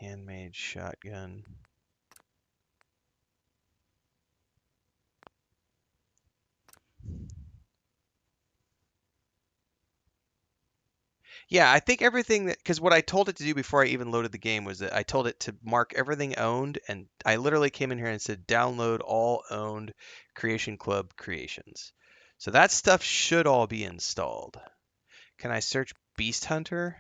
Handmade shotgun. Yeah, I think everything that, because what I told it to do before I even loaded the game was that I told it to mark everything owned, and I literally came in here and said download all owned Creation Club creations. So that stuff should all be installed. Can I search Beast Hunter?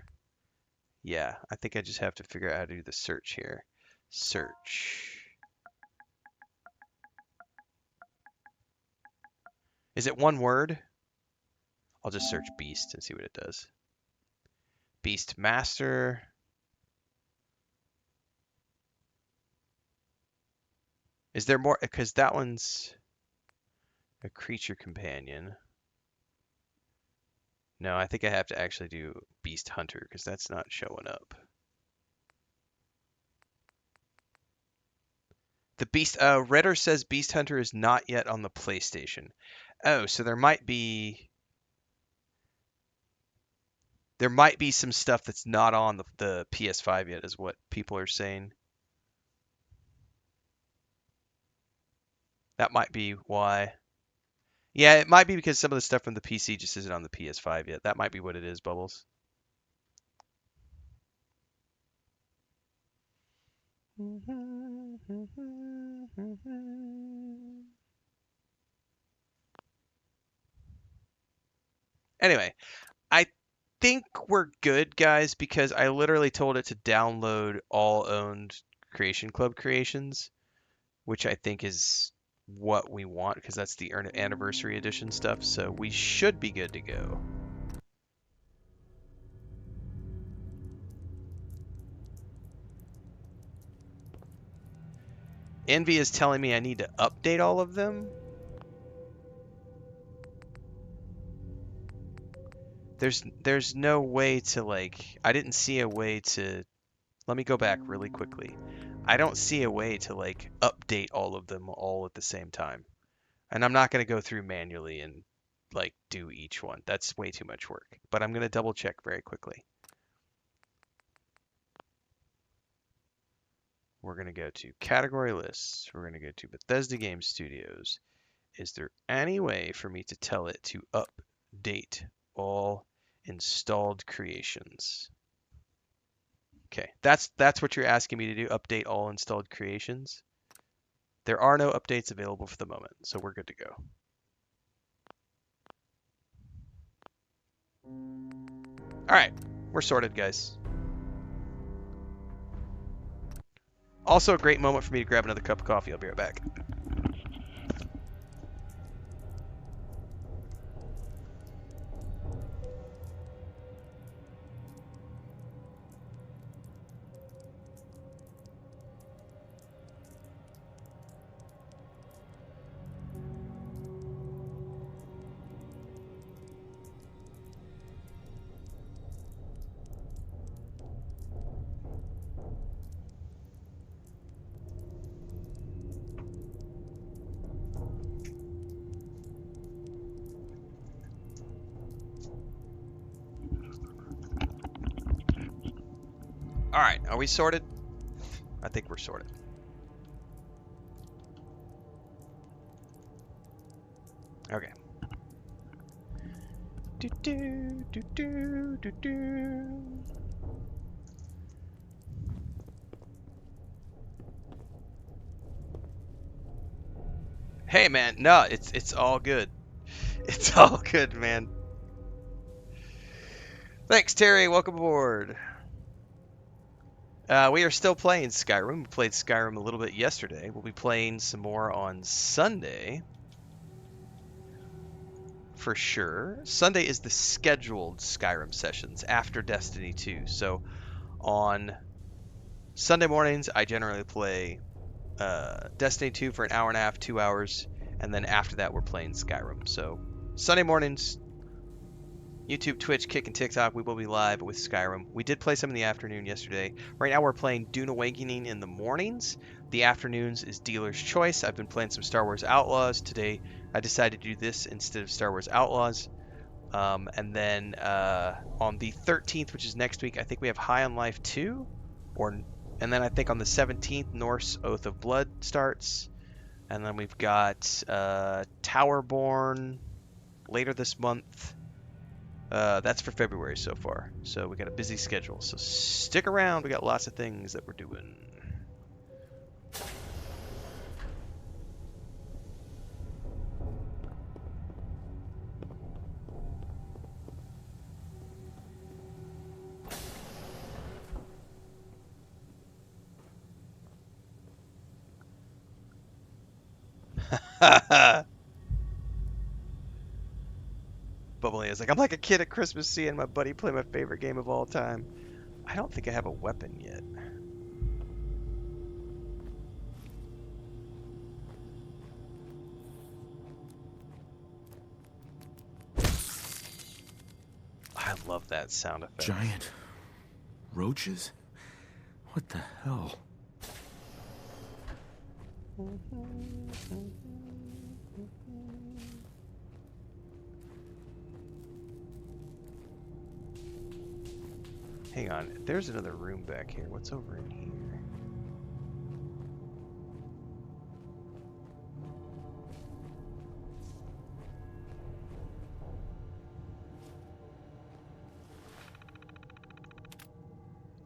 Yeah, I think I just have to figure out how to do the search here. Search. Is it one word? I'll just search Beast and see what it does. Beast Master. Is there more? Because that one's a creature companion. No, I think I have to actually do Beast Hunter because that's not showing up. The Beast, Redder says Beast Hunter is not yet on the PlayStation. Oh, so there might be some stuff that's not on the PS5 yet, is what people are saying. That might be why. Yeah, it might be because some of the stuff from the PC just isn't on the PS5 yet. That might be what it is, Bubbles. Anyway, I think we're good, guys, because I literally told it to download all owned Creation Club creations, which I think is what we want because that's the anniversary edition stuff. So we should be good to go. Envy is telling me I need to update all of them. There's no way to, like, I didn't see a way to, let me go back really quickly. I don't see a way to, like, update all of them all at the same time. And I'm not going to go through manually and, like, do each one. That's way too much work. But I'm going to double check very quickly. We're going to go to category lists. We're going to go to Bethesda Game Studios. Is there any way for me to tell it to update all installed creations? Okay, that's what you're asking me to do, update all installed creations. There are no updates available for the moment, so we're good to go. All right, we're sorted, guys. Also a great moment for me to grab another cup of coffee. I'll be right back. All right, are we sorted? I think we're sorted. Okay. Do do do do do do. Hey man, no, it's all good. It's all good, man. Thanks, Terry. Welcome aboard. We are still playing Skyrim. We played Skyrim a little bit yesterday. We'll be playing some more on Sunday. For sure. Sunday is the scheduled Skyrim sessions after Destiny 2. So on Sunday mornings, I generally play Destiny 2 for an hour and a half, 2 hours. And then after that, we're playing Skyrim. So Sunday mornings, YouTube, Twitch, Kick, and TikTok, we will be live with Skyrim. We did play some in the afternoon yesterday. Right now we're playing Dune Awakening in the mornings. The afternoons is Dealer's Choice. I've been playing some Star Wars Outlaws. Today I decided to do this instead of Star Wars Outlaws. And then on the 13th, which is next week, I think we have High on Life 2. Or And then I think on the 17th, Norse Oath of Blood starts. And then we've got Towerborn later this month. That's for February so far. So we got a busy schedule. So stick around. We got lots of things that we're doing. Bubbly is like, I'm like a kid at Christmas seeing my buddy play my favorite game of all time. I don't think I have a weapon yet. I love that sound effect. Giant roaches? What the hell? Hang on, there's another room back here. What's over in here?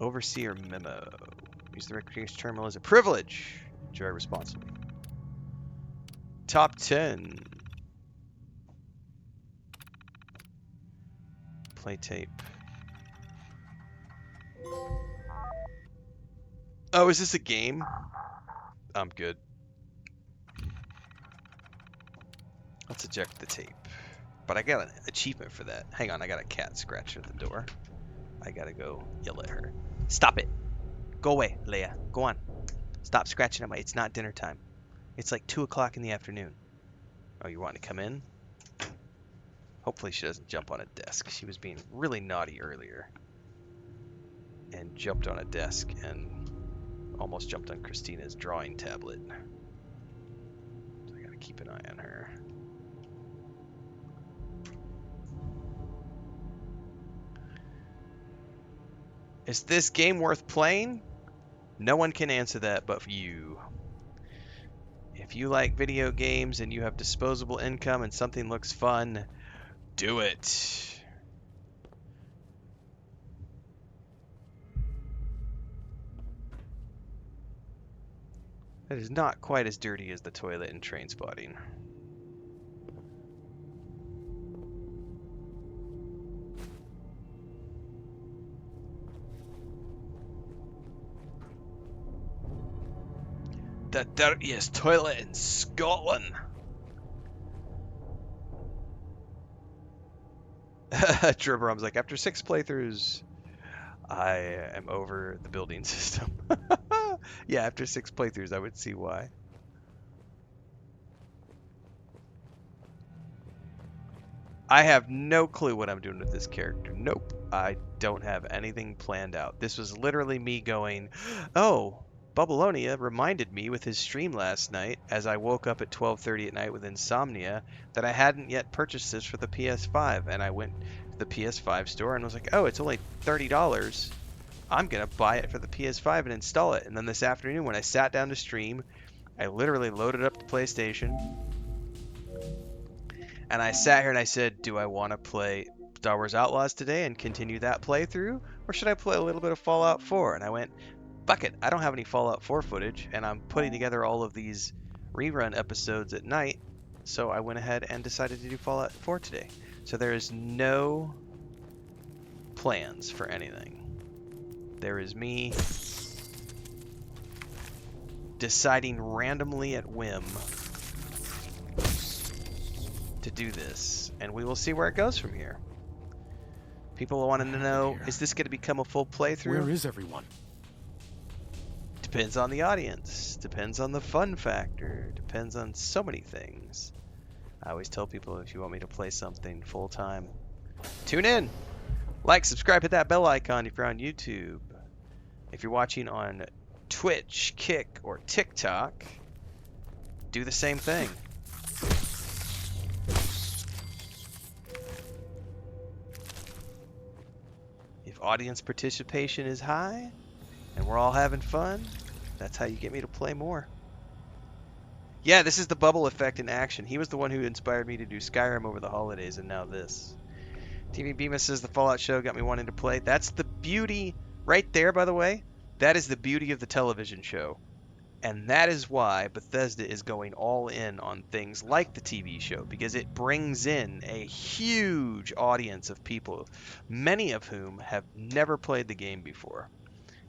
Overseer memo. Use the recreation terminal as a privilege. Enjoy responsibly. Top 10. Play tape. Oh, is this a game? I'm good. Let's eject the tape. But I got an achievement for that. Hang on, I got a cat scratching at the door. I gotta go yell at her. Stop it! Go away, Leia. Go on. Stop scratching at my... It's not dinner time. It's like 2 o'clock in the afternoon. Oh, you want to come in? Hopefully she doesn't jump on a desk. She was being really naughty earlier. And jumped on a desk and almost jumped on Christina's drawing tablet. So I gotta keep an eye on her. Is this game worth playing? No one can answer that but you. If you like video games and you have disposable income and something looks fun, do it. That is not quite as dirty as the toilet in Trainspotting. The dirtiest toilet in Scotland. Dribberum's like, after 6 playthroughs, I am over the building system. Yeah, after 6 playthroughs, I would see why. I have no clue what I'm doing with this character. Nope. I don't have anything planned out. This was literally me going, oh, Bubbalonia reminded me with his stream last night, as I woke up at 12:30 at night with insomnia, that I hadn't yet purchased this for the PS5. And I went to the PS5 store and was like, oh, it's only $30. I'm going to buy it for the PS5 and install it. And then this afternoon when I sat down to stream, I literally loaded up the PlayStation. And I sat here and I said, do I want to play Star Wars Outlaws today and continue that playthrough? Or should I play a little bit of Fallout 4? And I went, fuck it, I don't have any Fallout 4 footage, and I'm putting together all of these rerun episodes at night, so I went ahead and decided to do Fallout 4 today. So there is no plans for anything. There is me deciding randomly at whim to do this, and we will see where it goes from here. People wanting to know, is this going to become a full playthrough? Where is everyone? Depends on the audience, depends on the fun factor, depends on so many things. I always tell people, if you want me to play something full time, tune in, like, subscribe, hit that bell icon if you're on YouTube. If you're watching on Twitch, Kick, or TikTok, do the same thing. If audience participation is high, and we're all having fun, that's how you get me to play more. Yeah, this is the bubble effect in action. He was the one who inspired me to do Skyrim over the holidays, and now this. TV Bemis says the Fallout show got me wanting to play. That's the beauty right there, by the way. That is the beauty of the television show. And that is why Bethesda is going all in on things like the TV show, because it brings in a huge audience of people, many of whom have never played the game before.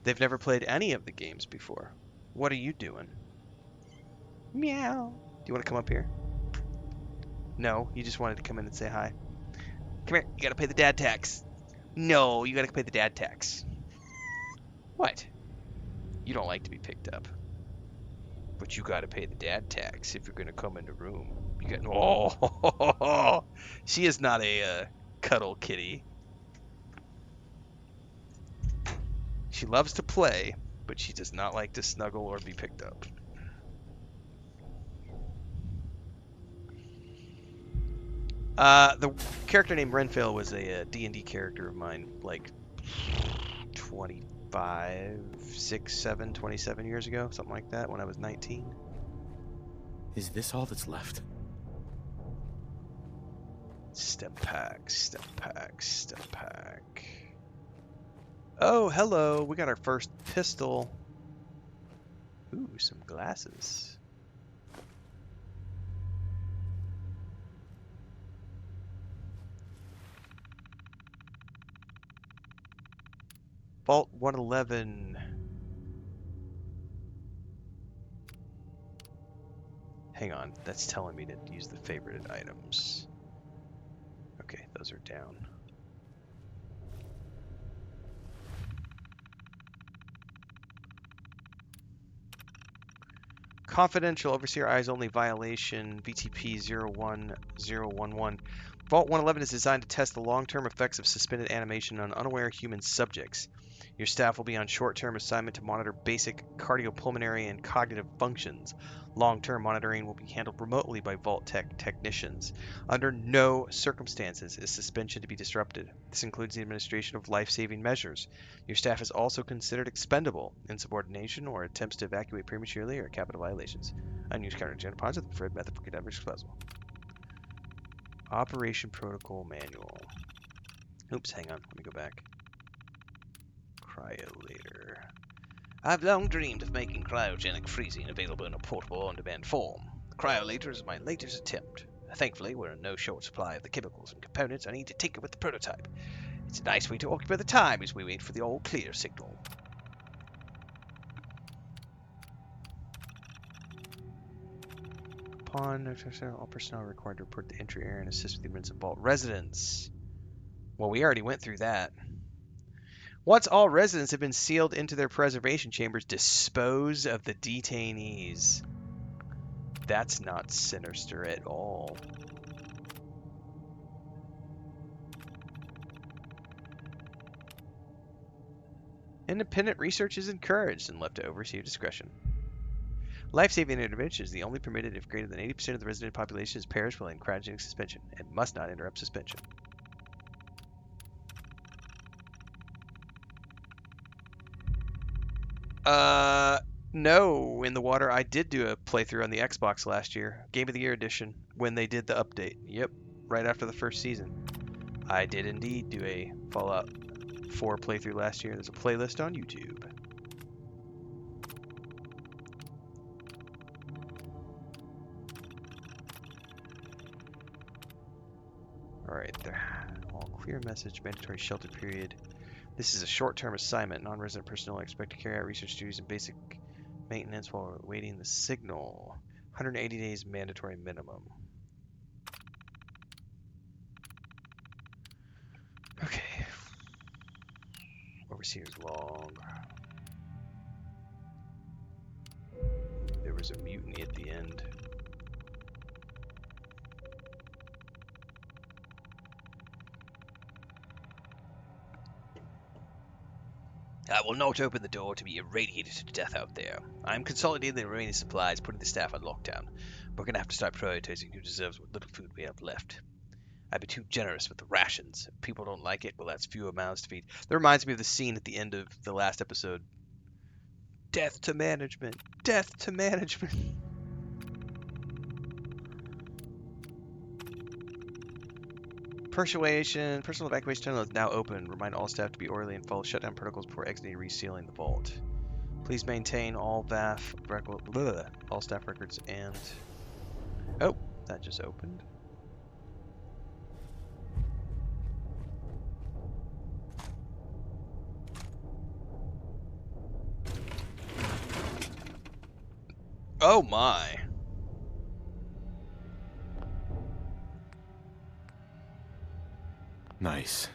They've never played any of the games before. What are you doing? Meow. Do you want to come up here? No, you just wanted to come in and say hi. Come here. You got to pay the dad tax. No, you got to pay the dad tax. What? You don't like to be picked up. But you got to pay the dad tax if you're going to come in the room. You got oh, she is not a cuddle kitty. She loves to play, but she does not like to snuggle or be picked up. The character named Renfail was a D&D character of mine, like 27 years ago, something like that, when I was 19. Is this all that's left? Step pack, step pack, step pack. Oh, hello, we got our first pistol. Ooh, some glasses. Vault 111. Hang on, that's telling me to use the favorited items. Okay, those are down. Confidential Overseer Eyes Only Violation VTP 01011. Vault 111 is designed to test the long-term effects of suspended animation on unaware human subjects. Your staff will be on short-term assignment to monitor basic cardiopulmonary and cognitive functions. Long-term monitoring will be handled remotely by Vault Tech technicians. Under no circumstances is suspension to be disrupted. This includes the administration of life-saving measures. Your staff is also considered expendable. Insubordination or attempts to evacuate prematurely are capital violations. Unused counteragenda pods are the preferred method for conducting disposal. Operation Protocol Manual. Oops, hang on. Let me go back. Cryolator. I've long dreamed of making cryogenic freezing available in a portable on-demand form. The cryolator is my latest attempt. Thankfully, we're in no short supply of the chemicals and components I need to tinker with the prototype. It's a nice way to occupy the time as we wait for the all-clear signal. Upon all personnel required to report the entry area and assist with the emergency vault residents. Well, we already went through that. Once all residents have been sealed into their preservation chambers, dispose of the detainees. That's not sinister at all. Independent research is encouraged and left to overseer discretion. Life-saving intervention is the only permitted if greater than 80% of the resident population is perished while in cryogenic suspension and must not interrupt suspension. No, in the water. I did do a playthrough on the Xbox last year, Game of the Year edition, when they did the update. Yep, right after the first season. I did indeed do a Fallout 4 playthrough last year. There's a playlist on YouTube. Alright, there. All clear message, mandatory shelter period. This is a short-term assignment. Non-resident personnel are expected to carry out research duties and basic maintenance while awaiting the signal. 180 days mandatory minimum. Okay. Overseer's log. There was a mutiny at the end. I will not open the door to be irradiated to death out there. I am consolidating the remaining supplies, putting the staff on lockdown. We're going to have to start prioritizing who deserves what little food we have left. I've been too generous with the rations. If people don't like it, well, that's fewer mouths to feed. That reminds me of the scene at the end of the last episode Death to management. Death to management. Persuasion. Personal evacuation tunnel is now open. Remind all staff to be orderly and follow shutdown protocols before exiting and resealing the vault. Please maintain all all staff records and... Oh, that just opened. Oh my. Nice.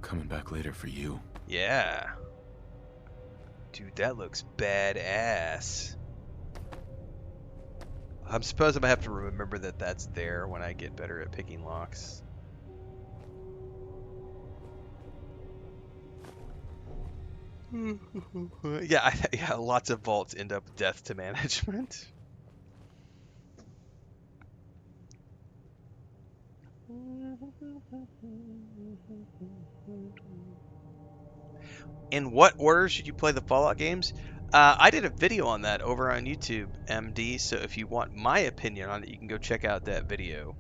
Coming back later for you. Yeah. Dude, that looks badass. I suppose I'm gonna have to remember that that's there when I get better at picking locks. Yeah, yeah, lots of vaults end up death to management. In what order should you play the Fallout games? I did a video on that over on YouTube, MD. So if you want my opinion on it, you can go check out that video.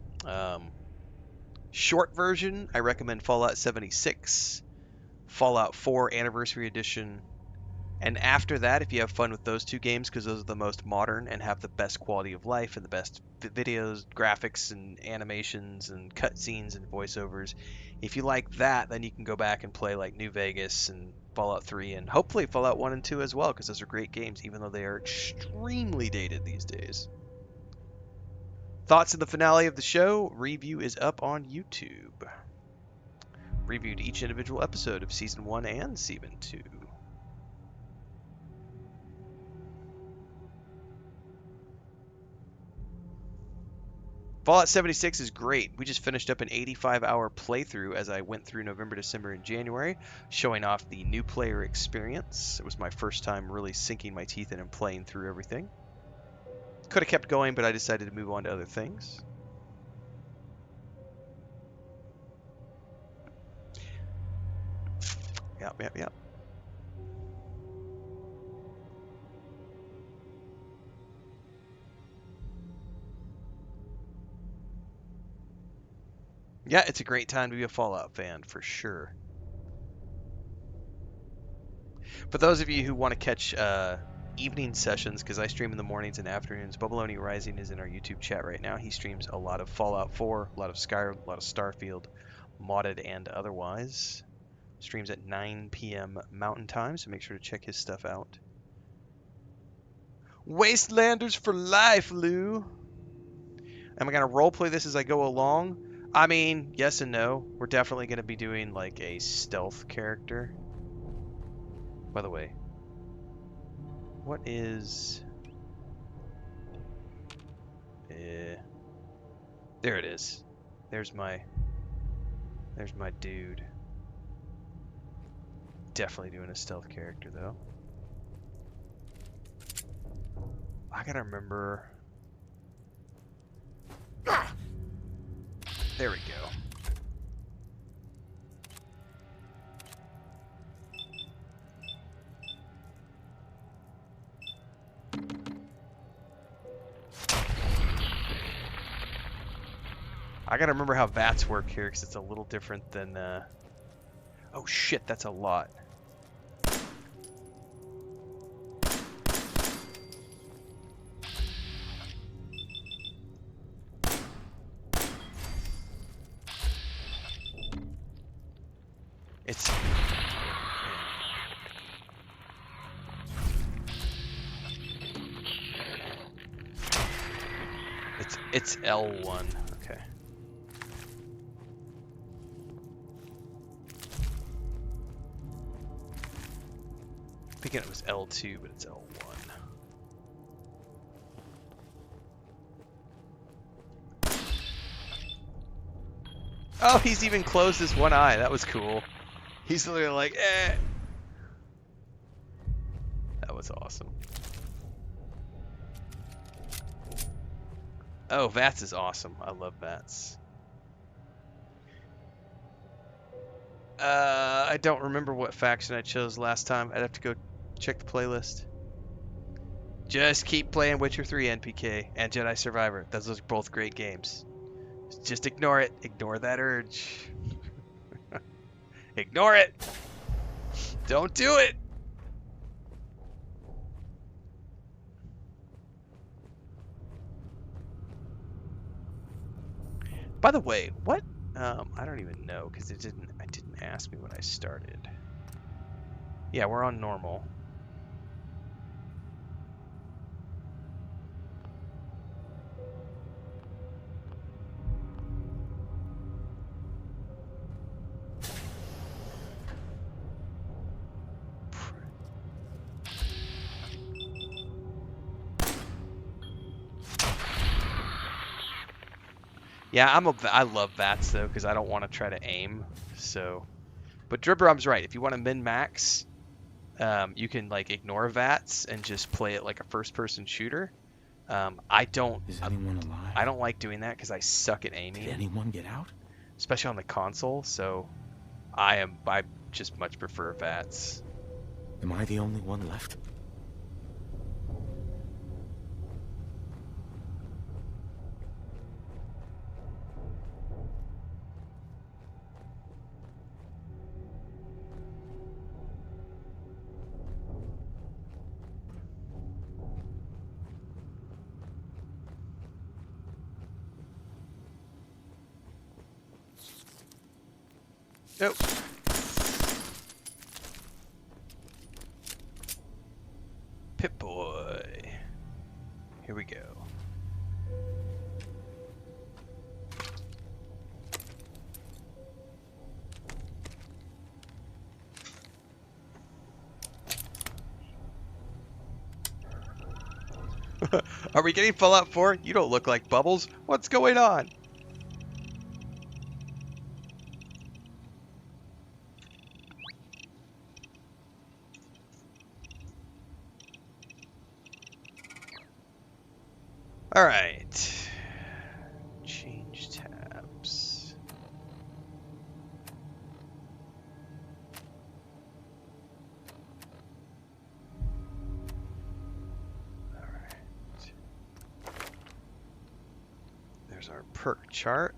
Short version, I recommend Fallout 76, Fallout 4 Anniversary Edition, and after that, if you have fun with those two games, because those are the most modern and have the best quality of life and the best videos, graphics, and animations, and cutscenes and voiceovers, if you like that, then you can go back and play like New Vegas and Fallout 3 and hopefully Fallout 1 and 2 as well, because those are great games, even though they are extremely dated these days. Thoughts of the finale of the show? Review is up on YouTube. Reviewed each individual episode of Season 1 and Season 2. Fallout 76 is great. We just finished up an 85-hour playthrough as I went through November, December, and January, showing off the new player experience. It was my first time really sinking my teeth in and playing through everything. Could have kept going, but I decided to move on to other things. Yep. Yeah, it's a great time to be a Fallout fan, for sure. For those of you who want to catch evening sessions, because I stream in the mornings and afternoons, Bubbaloni Rising is in our YouTube chat right now. He streams a lot of Fallout 4, a lot of Skyrim, a lot of Starfield, modded and otherwise. Streams at 9 p.m. Mountain Time, so make sure to check his stuff out. Wastelanders for life, Lou! Am I going to roleplay this as I go along? I mean, yes and no. We're definitely going to be doing like a stealth character. By the way, what is... there it is. There's my dude. Definitely doing a stealth character though. I gotta remember. There we go. I gotta remember how VATS work here because it's a little different than. Oh shit, that's a lot. It's L1. Okay. Thinking it was L2, but it's L1. Oh, he's even closed his one eye. That was cool. He's literally like, eh. That was awesome. Oh, VATS is awesome. I love VATS. I don't remember what faction I chose last time. I'd have to go check the playlist. Just keep playing Witcher 3 NPK and Jedi Survivor. Those are both great games. Just ignore it. Ignore that urge. Ignore it. Don't do it. By the way, what? I don't even know because it didn't ask me when I started. Yeah, we're on normal. Yeah, I love VATS though because I don't want to try to aim. So, but Dribberom's right. If you want to min max, you can like ignore VATS and just play it like a first-person shooter. I don't. Is anyone alive? I don't like doing that because I suck at aiming. Did anyone get out? Especially on the console. So, I just much prefer VATS. Am I the only one left? Nope. Pip-Boy. Here we go. Are we getting Fallout 4? You don't look like Bubbles. What's going on? All right. Change tabs. All right. There's our perk chart.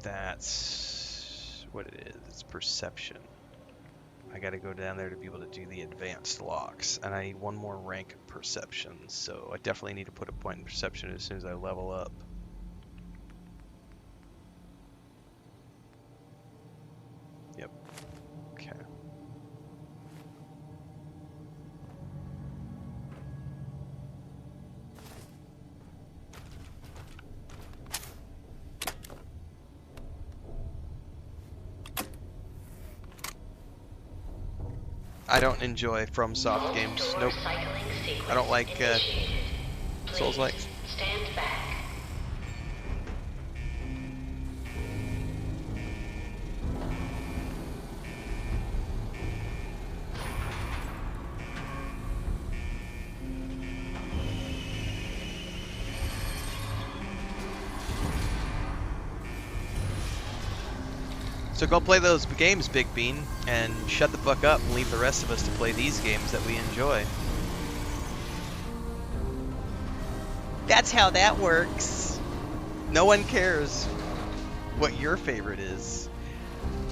That's what it is. It's perception. I got to go down there to be able to do the advanced locks, and I need one more rank of perception, so I definitely need to put a point in perception as soon as I level up. Yep. Okay. I don't enjoy FromSoft games. Nope. I don't like Souls-like. Stand back. So go play those games, Big Bean, and shut the fuck up and leave the rest of us to play these games that we enjoy. That's how that works. No one cares what your favorite is.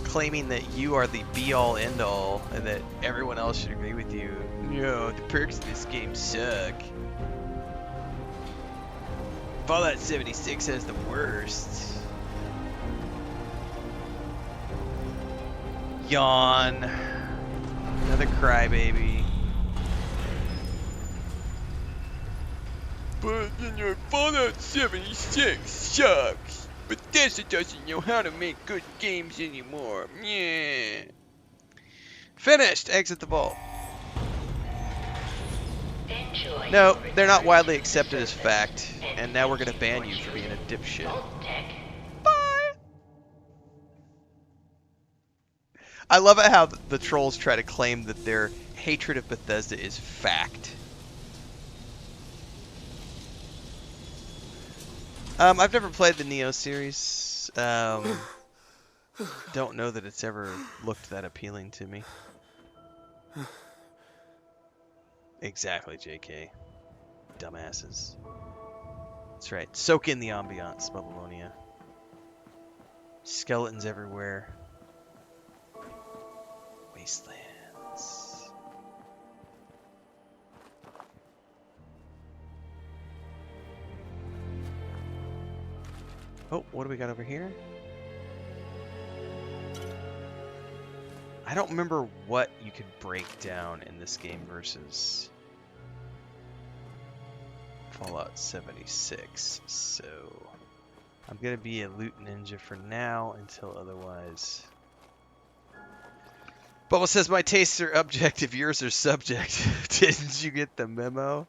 Claiming that you are the be-all, end-all, and that everyone else should agree with you. No, the perks of this game suck. Fallout 76 has the worst. Yawn. Another crybaby. But Fallout 76 sucks. Bethesda doesn't know how to make good games anymore. Yeah. Finished. Exit the vault. Enjoy No, your they're not return widely to the accepted as surface fact, and and now we're gonna engine ban your you for being a choosing dipshit. vault tech. Bye! I love it how the trolls try to claim that their hatred of Bethesda is fact. I've never played the Neo series. Don't know that it's ever looked that appealing to me. Exactly, JK. Dumbasses. That's right. Soak in the ambiance, Babylonia. Skeletons everywhere. Wastelands. Oh, what do we got over here? I don't remember what you could break down in this game versus Fallout 76, so I'm gonna be a loot ninja for now until otherwise. Bubble says my tastes are objective, yours are subjective. Didn't you get the memo?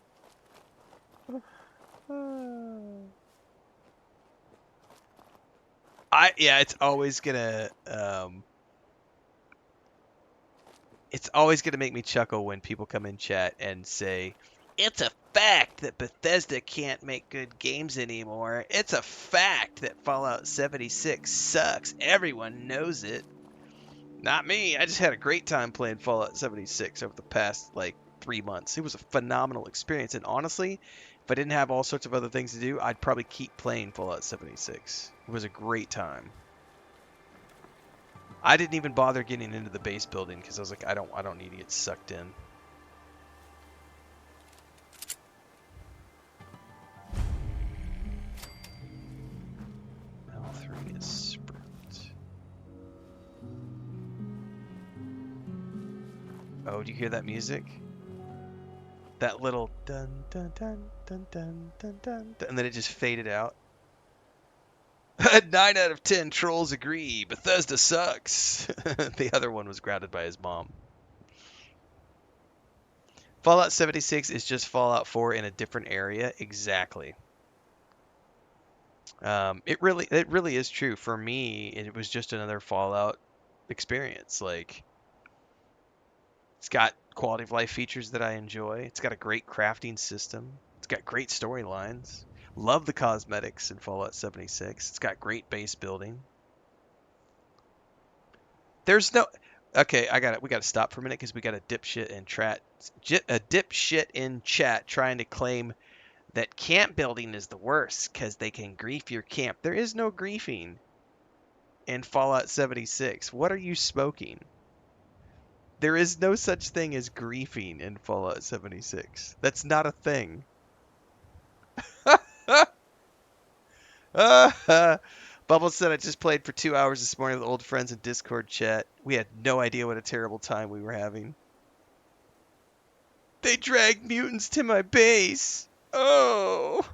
It's always gonna make me chuckle when people come in chat and say, "It's a fact that Bethesda can't make good games anymore. It's a fact that Fallout 76 sucks. Everyone knows it." Not me. I just had a great time playing Fallout 76 over the past like 3 months. It was a phenomenal experience, and honestly, if I didn't have all sorts of other things to do, I'd probably keep playing Fallout 76. It was a great time. I didn't even bother getting into the base building because I was like, I don't need to get sucked in. L3 is sprint. Oh, do you hear that music? That little dun dun dun dun dun dun dun, and then it just faded out. 9 out of 10 trolls agree. Bethesda sucks. The other one was grounded by his mom. Fallout 76 is just Fallout 4 in a different area. Exactly. It really is true. For me, it was just another Fallout experience. Like, it's got quality of life features that I enjoy. It's got a great crafting system. It's got great storylines. Love the cosmetics in Fallout 76. It's got great base building. There's no. Okay, I got it. We got to stop for a minute because we got a dipshit in chat. A dipshit in chat trying to claim that camp building is the worst because they can grief your camp. There is no griefing in Fallout 76. What are you smoking? There is no such thing as griefing in Fallout 76. That's not a thing. Bubble said I just played for 2 hours this morning with old friends in Discord chat. We had no idea what a terrible time we were having. They dragged mutants to my base. Oh.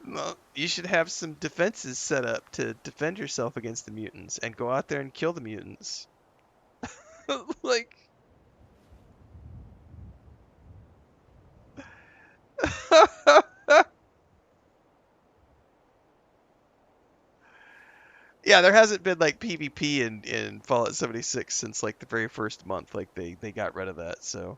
Well, you should have some defenses set up to defend yourself against the mutants and go out there and kill the mutants. Like. Yeah, there hasn't been like PvP in Fallout 76 since like the very first month. Like they got rid of that. So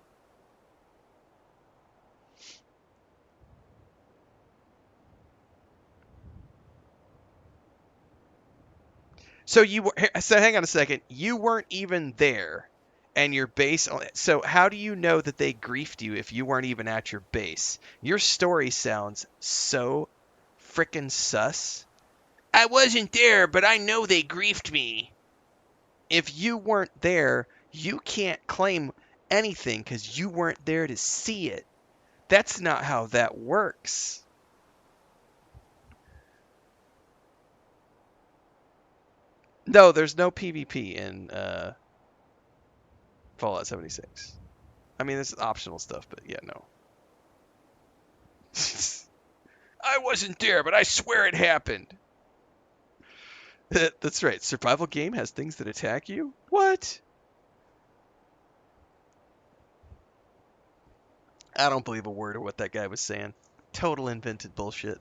hang on a second. You weren't even there, and your base. So how do you know that they griefed you if you weren't even at your base? Your story sounds so frickin' sus. I wasn't there, but I know they griefed me. If you weren't there, you can't claim anything because you weren't there to see it. That's not how that works. No, there's no PvP in Fallout 76. I mean, this is optional stuff, but yeah, no. I wasn't there, but I swear it happened. That's right. Survival game has things that attack you? What? I don't believe a word of what that guy was saying. Total invented bullshit.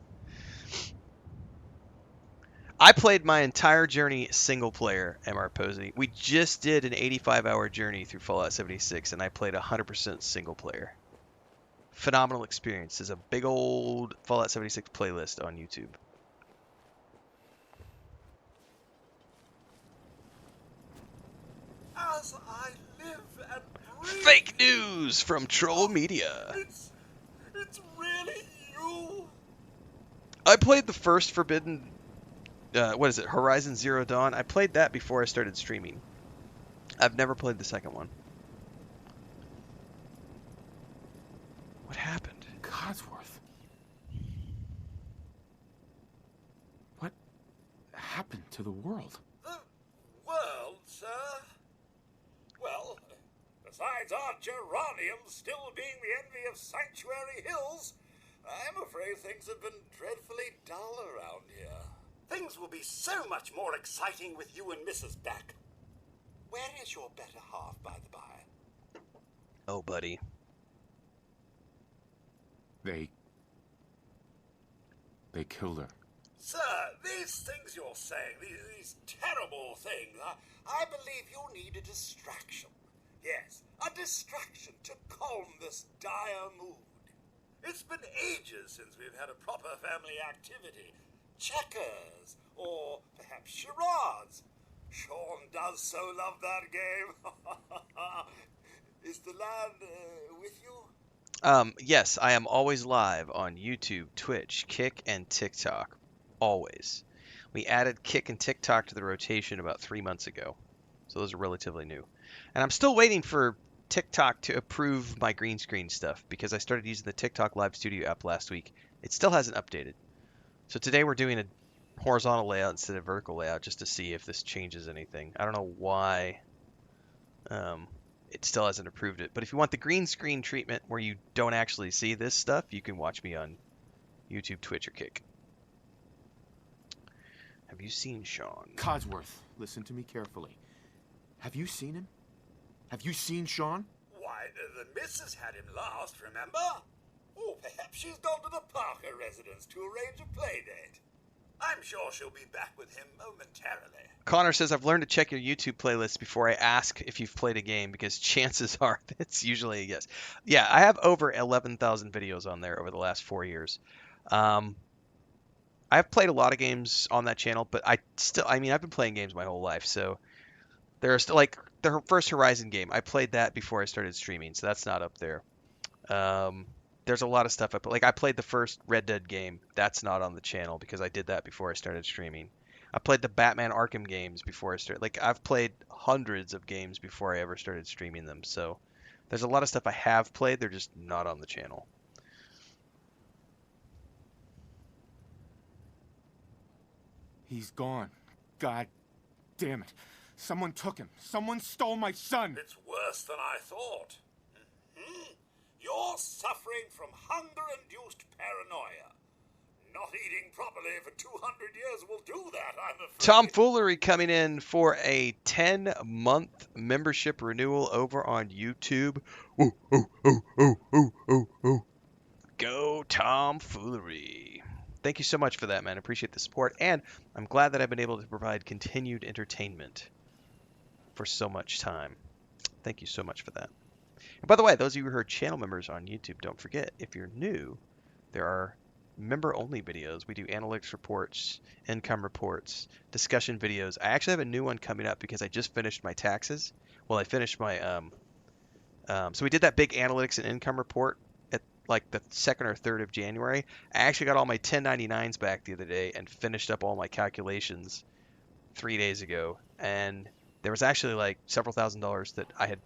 I played my entire journey single player, MR Posey. We just did an 85-hour journey through Fallout 76, and I played 100% single player. Phenomenal experience. There's a big old Fallout 76 playlist on YouTube. As I live and breathe. Fake news from Troll Media. It's really you. I played the first Forbidden, what is it, Horizon Zero Dawn. I played that before I started streaming. I've never played the second one. What happened? Codsworth. What happened to the world? The world, sir? Well, besides our geraniums still being the envy of Sanctuary Hills, I'm afraid things have been dreadfully dull around here. Things will be so much more exciting with you and Mrs. back. Where is your better half, by the by? Oh, buddy. They killed her. Sir, these things you're saying, these terrible things, I believe you need a distraction. Yes, a distraction to calm this dire mood. It's been ages since we've had a proper family activity. Checkers, or perhaps charades. Sean does so love that game. Is the lad with you? Yes, I am always live on YouTube, Twitch, Kick, and TikTok. Always. We added Kick and TikTok to the rotation about 3 months ago. So those are relatively new. And I'm still waiting for TikTok to approve my green screen stuff because I started using the TikTok Live Studio app last week. It still hasn't updated. So today we're doing a horizontal layout instead of vertical layout just to see if this changes anything. I don't know why it still hasn't approved it. But if you want the green screen treatment where you don't actually see this stuff, you can watch me on YouTube, Twitch, or Kick. Have you seen Sean? Codsworth, listen to me carefully. Have you seen him? Have you seen Sean? Why, the missus had him last, remember? Oh, perhaps she's gone to the Parker residence to arrange a play date. I'm sure she'll be back with him momentarily. Connor says, I've learned to check your YouTube playlist before I ask if you've played a game because chances are it's usually a yes. Yeah, I have over 11,000 videos on there over the last 4 years. I've played a lot of games on that channel, but I've been playing games my whole life. So there's still, like, the first Horizon game. I played that before I started streaming, so that's not up there. There's a lot of stuff. I played the first Red Dead game. That's not on the channel because I did that before I started streaming. I played the Batman Arkham games before I started. Like, I've played hundreds of games before I ever started streaming them. So there's a lot of stuff I have played. They're just not on the channel. He's gone. God damn it. Someone took him. Someone stole my son. It's worse than I thought. You're suffering from hunger-induced paranoia. Not eating properly for 200 years will do that, I'm afraid. Tomfoolery coming in for a 10-month membership renewal over on YouTube. Ooh, ooh, ooh, ooh, ooh, ooh, ooh. Go Tomfoolery. Thank you so much for that, man. I appreciate the support, and I'm glad that I've been able to provide continued entertainment for so much time. Thank you so much for that. And by the way, those of you who are channel members on YouTube, don't forget, if you're new, there are member-only videos. We do analytics reports, income reports, discussion videos. I actually have a new one coming up because I just finished my taxes. Well, I finished my so we did that big analytics and income report at like the 2nd or 3rd of January. I actually got all my 1099s back the other day and finished up all my calculations 3 days ago. And there was actually like several $1,000s that I had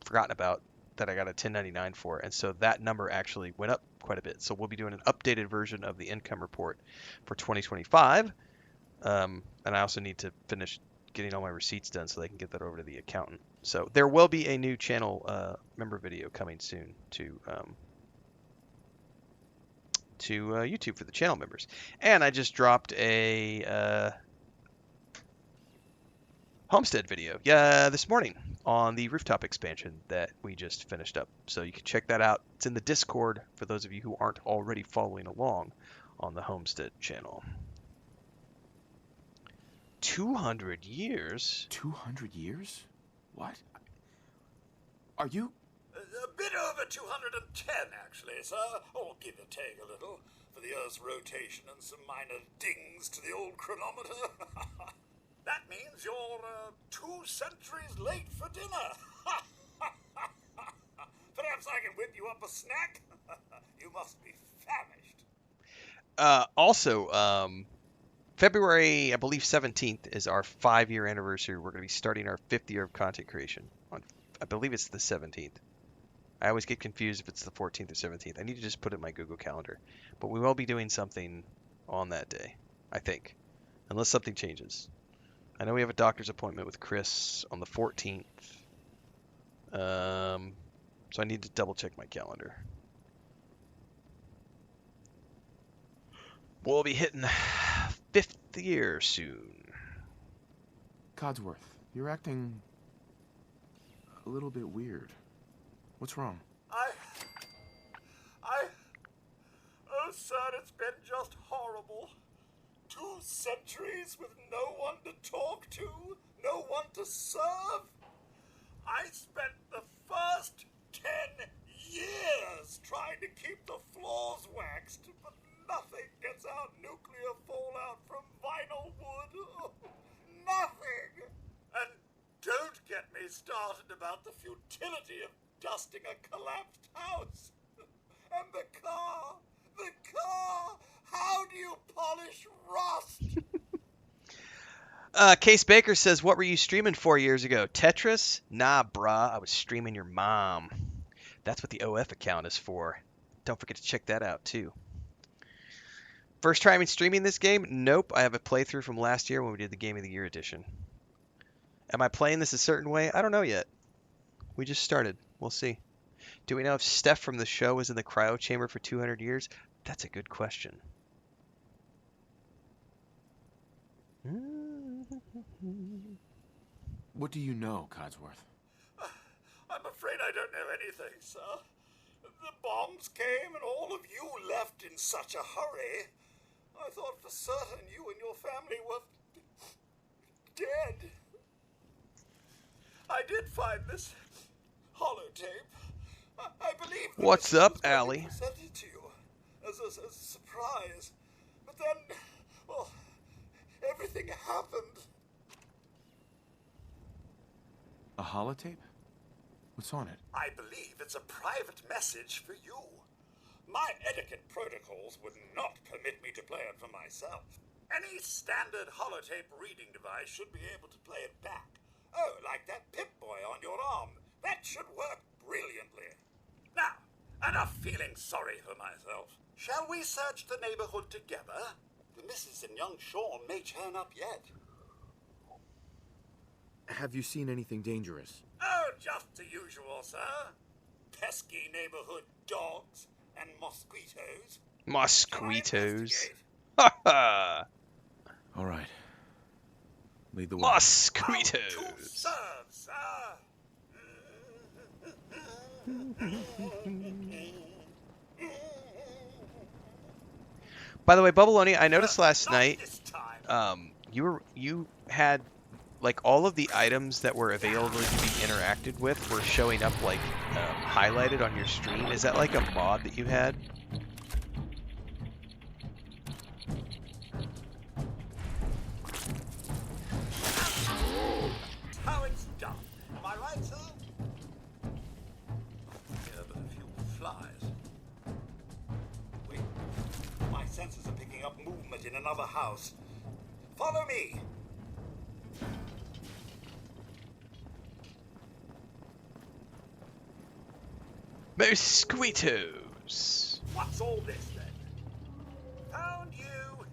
forgotten about that I got a 1099 for, and so that number actually went up quite a bit. So we'll be doing an updated version of the income report for 2025, and I also need to finish getting all my receipts done so they can get that over to the accountant. So there will be a new channel member video coming soon to YouTube for the channel members. And I just dropped a Homestead video this morning. on the rooftop expansion that we just finished up. So you can check that out. It's in the Discord for those of you who aren't already following along on the Homestead channel. 200 years? 200 years? What? Are you... A bit over 210, actually, sir. Or give or take a little, for the Earth's rotation and some minor dings to the old chronometer. That means you're 2 centuries late for dinner. Perhaps I can whip you up a snack? You must be famished. Also, February, I believe 17th is our 5-year anniversary. We're going to be starting our 5th year of content creation. I believe it's the 17th. I always get confused if it's the 14th or 17th. I need to just put it in my Google Calendar. But we will be doing something on that day, I think. Unless something changes. I know we have a doctor's appointment with Chris on the 14th. So I need to double check my calendar. We'll be hitting 5th year soon. Codsworth, you're acting a little bit weird. What's wrong? Oh, sir, it's been just horrible. 2 centuries with no one to talk to, no one to serve. I spent the first 10 years trying to keep the floors waxed, but nothing gets out nuclear fallout from vinyl wood. Nothing. And don't get me started about the futility of dusting a collapsed house. And the car. How do you polish rust? Case Baker says, what were you streaming 4 years ago? Tetris? Nah, brah. I was streaming your mom. That's what the OF account is for. Don't forget to check that out, too. First time streaming this game? Nope. I have a playthrough from last year when we did the Game of the Year edition. Am I playing this a certain way? I don't know yet. We just started. We'll see. Do we know if Steph from the show was in the cryo chamber for 200 years? That's a good question. What do you know, Codsworth? I'm afraid I don't know anything, sir. The bombs came and all of you left in such a hurry. I thought for certain you and your family were dead. I did find this holotape. I believe that What's it up, was going to be Allie? presented to you as a surprise. But then, well, everything happened. A holotape? What's on it? I believe it's a private message for you. My etiquette protocols would not permit me to play it for myself. Any standard holotape reading device should be able to play it back. Oh, like that Pip-Boy on your arm. That should work brilliantly. Now, enough feeling sorry for myself. Shall we search the neighborhood together? The missus and young Sean may turn up yet. Have you seen anything dangerous? Oh, just the usual, sir. Pesky neighborhood dogs and mosquitoes. Mosquitoes. Ha ha! All right. Lead the way. Mosquitoes. How to serve, sir. By the way, Bubbaloni, I noticed last Not night, this time. you had like all of the items that were available to be interacted with were showing up like highlighted on your stream. Is that like a mod that you had? How it's done. Am I right, sir? Yeah, but a few flies. Wait. My senses are picking up movement in another house. Follow me. Mosquitoes. What's all this then? Found you.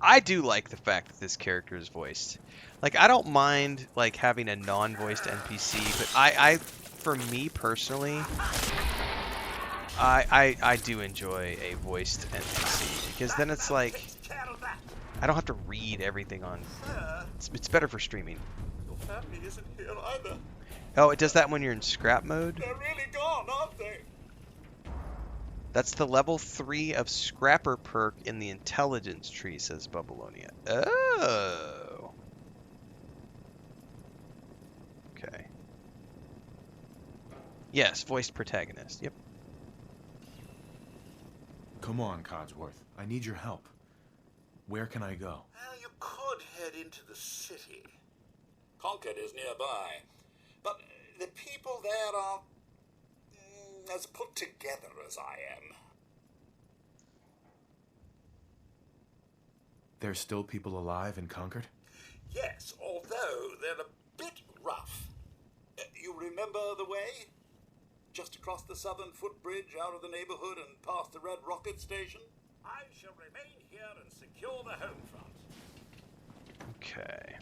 I do like the fact that this character is voiced. Like, I don't mind like having a non-voiced NPC, but I for me personally, I do enjoy a voiced NPC because then it's like Takes care of that. I don't have to read everything on. Sir, It's better for streaming. your family isn't here either. Oh, it does that when you're in scrap mode? They're really gone, aren't they? That's the level 3 of Scrapper perk in the intelligence tree, says Babylonia. Oh. Okay. Yes, voiced protagonist. Yep. Come on, Codsworth. I need your help. Where can I go? Well, you could head into the city. Concord is nearby. But the people there are as put together as I am. There's still people alive in Concord? Yes, although they're a bit rough. You remember the way? Just across the southern footbridge, out of the neighborhood and past the Red Rocket Station? I shall remain here and secure the home front. Okay.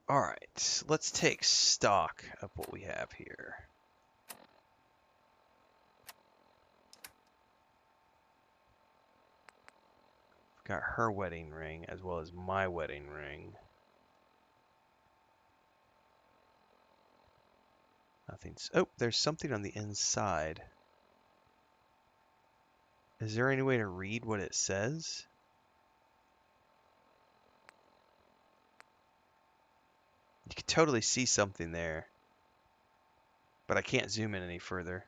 All right, let's take stock of what we have here. Got her wedding ring as well as my wedding ring. Nothing's. Oh, there's something on the inside. Is there any way to read what it says? You can totally see something there, but I can't zoom in any further.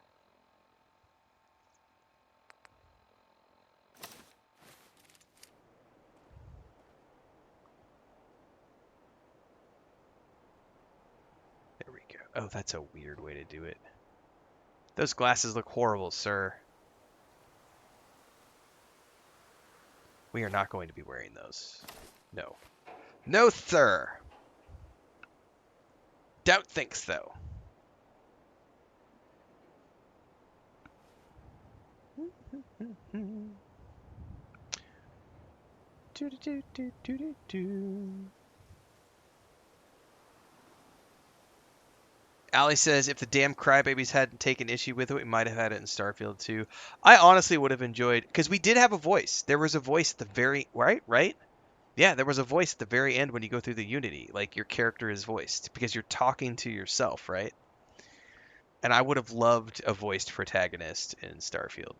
There we go. Oh, that's a weird way to do it. Those glasses look horrible, sir. We are not going to be wearing those. No. No, sir! Don't think so. Allie says if the damn crybabies hadn't taken issue with it, we might have had it in Starfield too. I honestly would have enjoyed, because we did have a voice. There was a voice at the very right. Yeah, there was a voice at the very end when you go through the Unity. Like your character is voiced because you're talking to yourself, right? And I would have loved a voiced protagonist in Starfield.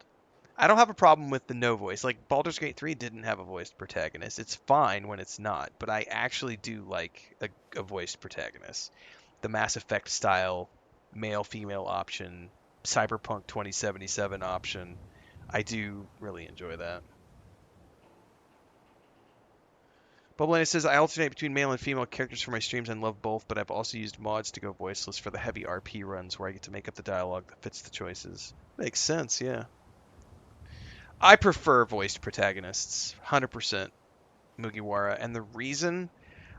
I don't have a problem with the no voice. Like Baldur's Gate 3 didn't have a voiced protagonist. It's fine when it's not, but I actually do like a voiced protagonist. The Mass Effect style male female option, Cyberpunk 2077 option. I do really enjoy that. Bubblina says, I alternate between male and female characters for my streams and love both, but I've also used mods to go voiceless for the heavy RP runs where I get to make up the dialogue that fits the choices. Makes sense, yeah. I prefer voiced protagonists, 100% Mugiwara, and the reason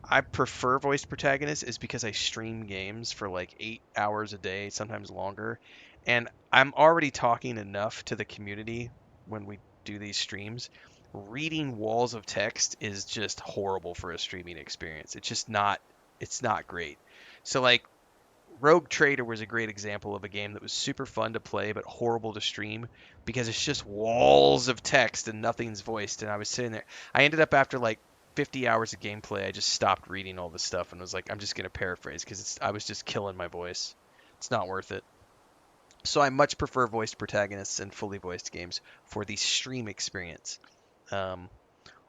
I prefer voiced protagonists is because I stream games for like 8 hours a day, sometimes longer, and I'm already talking enough to the community when we do these streams. Reading walls of text is just horrible for a streaming experience. It's not great. So like Rogue Trader was a great example of a game that was super fun to play but horrible to stream because it's just walls of text and nothing's voiced. And I was sitting there. I ended up after like 50 hours of gameplay, I just stopped reading all this stuff and was like, I'm just going to paraphrase because I was just killing my voice. It's not worth it. So I much prefer voiced protagonists and fully voiced games for the stream experience.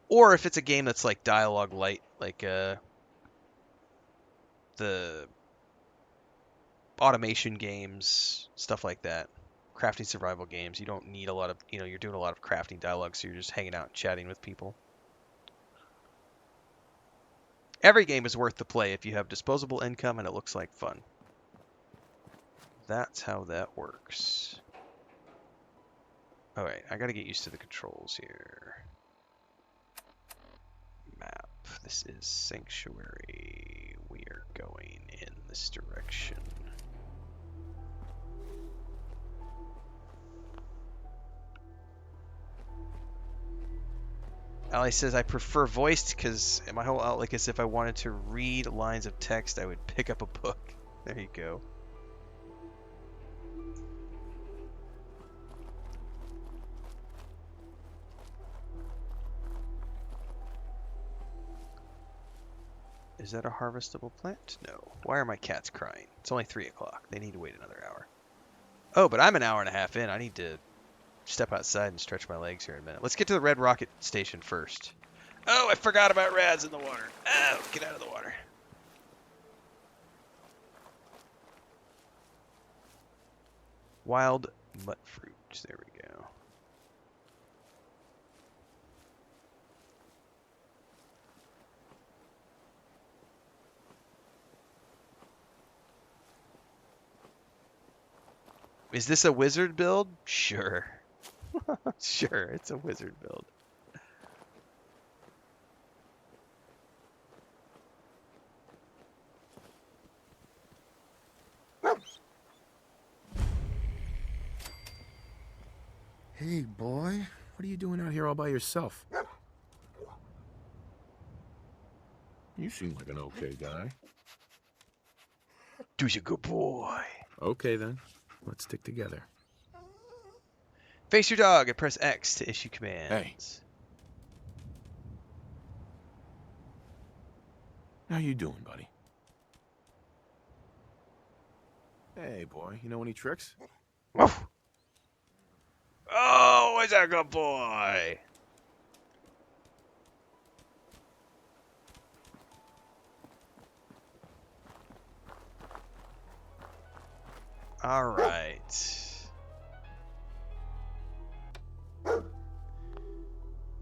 Or if it's a game that's like dialogue light, like the automation games, stuff like that. Crafting survival games, you don't need a lot of, you're doing a lot of crafting dialogue, so you're just hanging out and chatting with people. Every game is worth the play if you have disposable income and it looks like fun. That's how that works. Alright, I gotta get used to the controls here. Map. This is Sanctuary. We are going in this direction. Ali says, I prefer voiced because my whole outlook is if I wanted to read lines of text, I would pick up a book. There you go. Is that a harvestable plant? No. Why are my cats crying? It's only 3 o'clock. They need to wait another hour. Oh, but I'm an hour and a half in. I need to step outside and stretch my legs here in a minute. Let's get to the Red Rocket Station first. Oh, I forgot about Rads in the water. Oh, get out of the water. Wild mutt fruit. There we go. Is this a wizard build? Sure. Sure, it's a wizard build. Hey, boy. What are you doing out here all by yourself? You seem like an okay guy. Do's a good boy. Okay, then. Let's stick together. Face your dog and press X to issue commands. Hey. How you doing, buddy? Hey, boy. You know any tricks? Woof. Oh, is that a good boy? All right.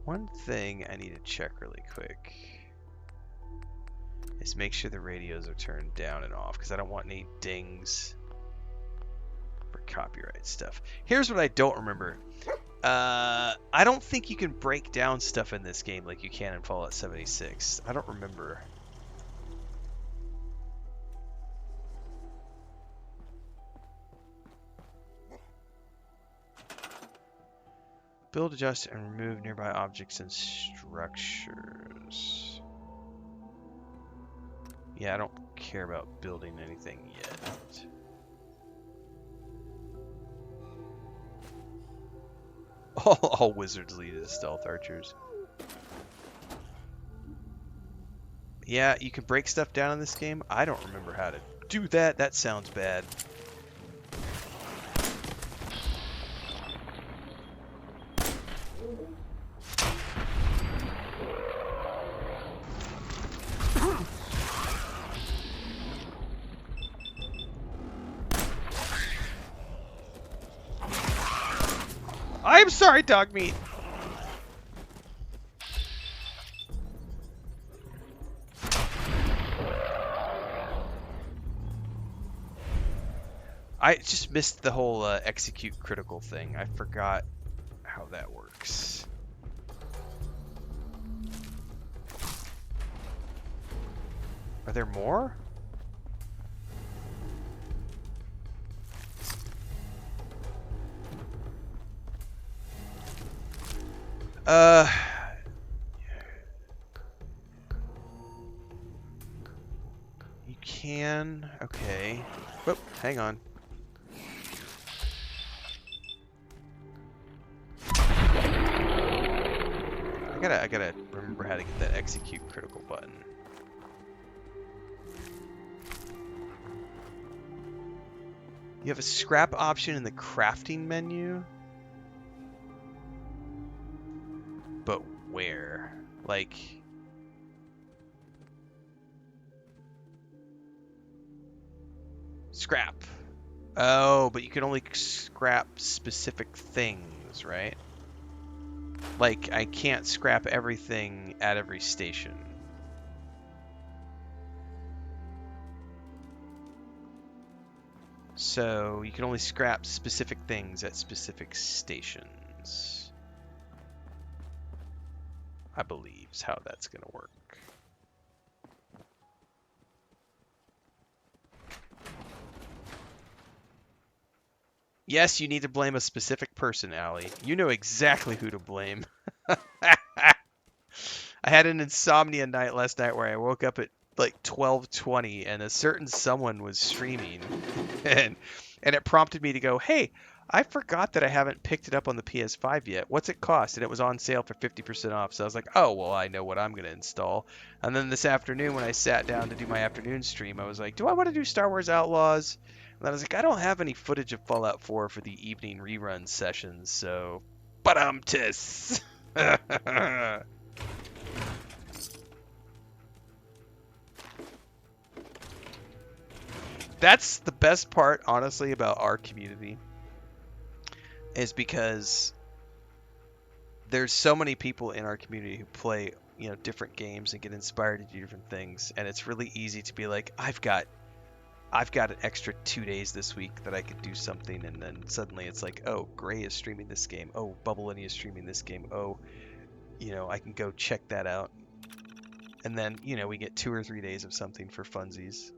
One thing I need to check really quick is make sure the radios are turned down and off because I don't want any dings for copyright stuff. Here's what I don't remember. I don't think you can break down stuff in this game like you can in Fallout 76. I don't remember. Build, adjust, and remove nearby objects and structures. Yeah, I don't care about building anything yet. All wizards lead as stealth archers. Yeah, you can break stuff down in this game. I don't remember how to do that. That sounds bad. I'm sorry, dog meat. I just missed the whole execute critical thing. I forgot how that works. Are there more? You can. Okay. Whoop, hang on. I gotta remember how to get that execute critical button. You have a scrap option in the crafting menu. But where? Like... Scrap. Oh, but you can only scrap specific things, right? Like, I can't scrap everything at every station. So, you can only scrap specific things at specific stations. I believe is how that's going to work. Yes, you need to blame a specific person, Allie. You know exactly who to blame. I had an insomnia night last night where I woke up at like 12:20 and a certain someone was streaming and it prompted me to go, "Hey, I forgot that I haven't picked it up on the PS5 yet. What's it cost? And it was on sale for 50% off. So I was like, oh, well, I know what I'm going to install. And then this afternoon, when I sat down to do my afternoon stream, I was like, do I want to do Star Wars Outlaws? And then I was like, I don't have any footage of Fallout 4 for the evening rerun sessions. So, but tis. That's the best part, honestly, about our community, is because there's so many people in our community who play, different games and get inspired to do different things, and it's really easy to be like, I've got an extra 2 days this week that I could do something, and then suddenly it's like, oh, Gray is streaming this game. Oh, Bubblini is streaming this game. Oh, I can go check that out. And then, we get 2 or 3 days of something for funsies.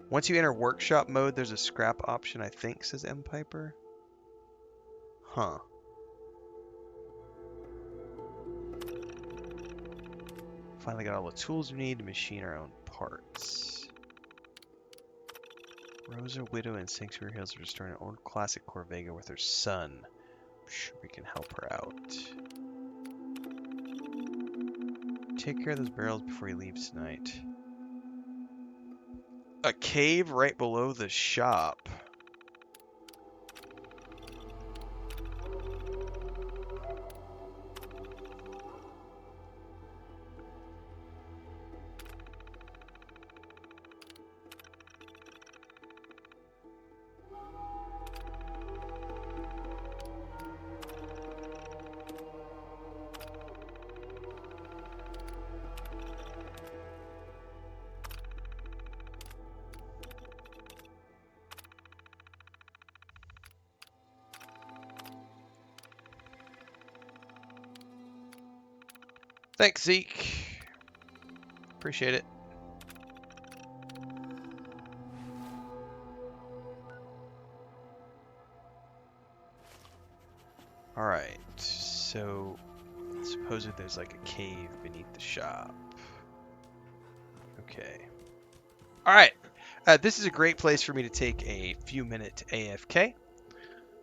Once you enter workshop mode, there's a scrap option, I think, says M. Piper. Huh. Finally got all the tools we need to machine our own parts. Rosa, Widow, and Sanctuary Hills are restoring an old classic Corvega with her son. I'm sure we can help her out. Take care of those barrels before you leave tonight. A cave right below the shop. Thanks, Zeke. Appreciate it. Alright, so supposedly there's like a cave beneath the shop. Okay. Alright, this is a great place for me to take a few minute AFK.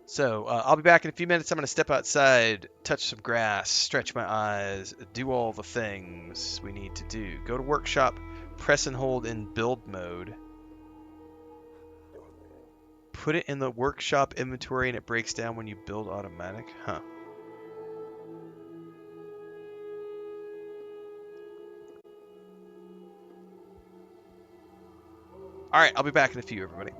So I'll be back in a few minutes. I'm going to step outside, touch some grass, stretch my eyes, do all the things we need to do. Go to workshop, press and hold in build mode. Put it in the workshop inventory and it breaks down when you build automatic. Huh. Alright, I'll be back in a few, everybody.